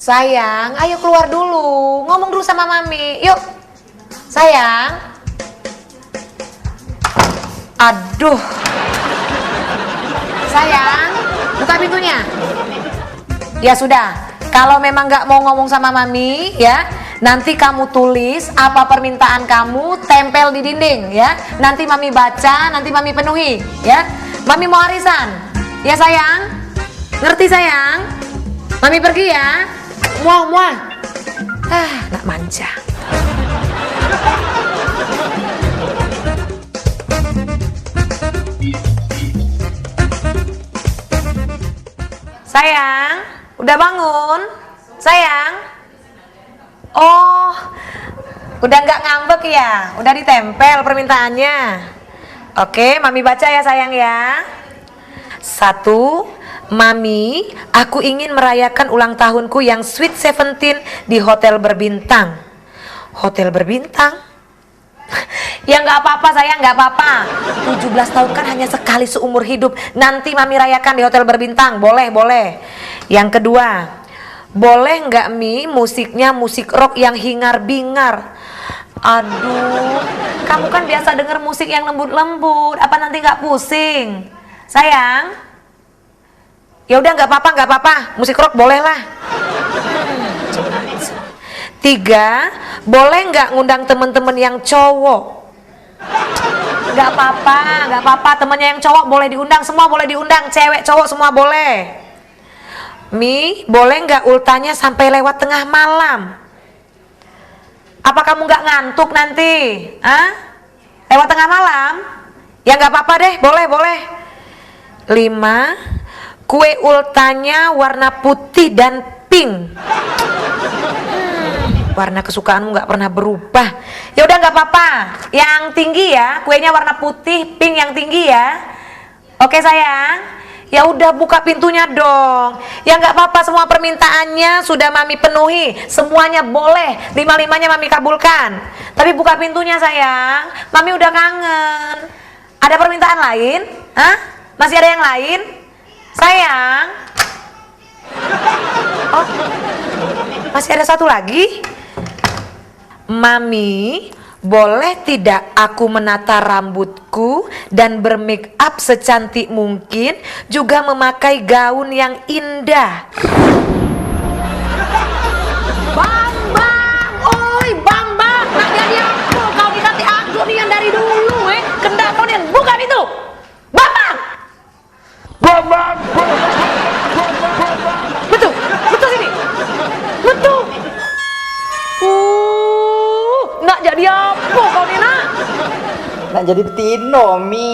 Sayang, ayo keluar dulu. Ngomong dulu sama Mami. Yuk. Sayang. Aduh. Sayang, buka pintunya. Ya sudah, kalau memang nggak mau ngomong sama Mami, ya, nanti kamu tulis apa permintaan kamu, tempel di dinding, ya. Nanti Mami baca, nanti Mami penuhi, ya. Mami mau arisan, ya sayang. Ngerti sayang? Mami pergi ya. Muah muah. Nak manja. Sayang, udah bangun? Sayang? Oh, udah nggak ngambek ya? Udah ditempel permintaannya. Oke, Mami baca ya sayang ya. 1. Mami, aku ingin merayakan ulang tahunku yang Sweet 17 di hotel berbintang. Hotel berbintang? Ya nggak apa-apa sayang, nggak apa-apa. 17 tahun kan hanya sekali seumur hidup. Nanti Mami rayakan di hotel berbintang. Boleh, boleh. Yang kedua, boleh nggak Mi musiknya musik rock yang hingar-bingar? Aduh, kamu kan biasa denger musik yang lembut-lembut. Apa nanti nggak pusing? Sayang? Ya udah nggak apa-apa, nggak apa-apa. Musik rock boleh lah. 3. Boleh nggak ngundang temen-temen yang cowok? Nggak apa-apa, nggak apa-apa. Temennya yang cowok boleh diundang, semua boleh diundang. Cewek, cowok semua boleh. Mi, boleh nggak ultanya sampai lewat tengah malam? Apa kamu nggak ngantuk nanti? Hah? Lewat tengah malam? Ya nggak apa-apa deh, boleh, boleh. 5. Kue ultanya warna putih dan pink. Warna kesukaanmu nggak pernah berubah. Ya udah nggak apa-apa. Yang tinggi ya, kuenya warna putih, pink yang tinggi ya. Oke sayang. Ya udah buka pintunya dong. Ya nggak apa-apa, semua permintaannya sudah Mami penuhi. Semuanya boleh. 5-5-nya Mami kabulkan. Tapi buka pintunya sayang. Mami udah kangen. Ada permintaan lain? Hah? Masih ada yang lain? Sayang. Oh, masih ada satu lagi. Mami, boleh tidak aku menata rambutku dan bermake up secantik mungkin, juga memakai gaun yang indah? Bambang, oi Bambang, nak jadi apa kau dikati aku nih yang dari dulu kendak kau nih, buka pintu. Bambang. Bambang. Betul, betul sini. Betul. Nak jadi apa kau nih nak? Nak jadi Tino, Mi.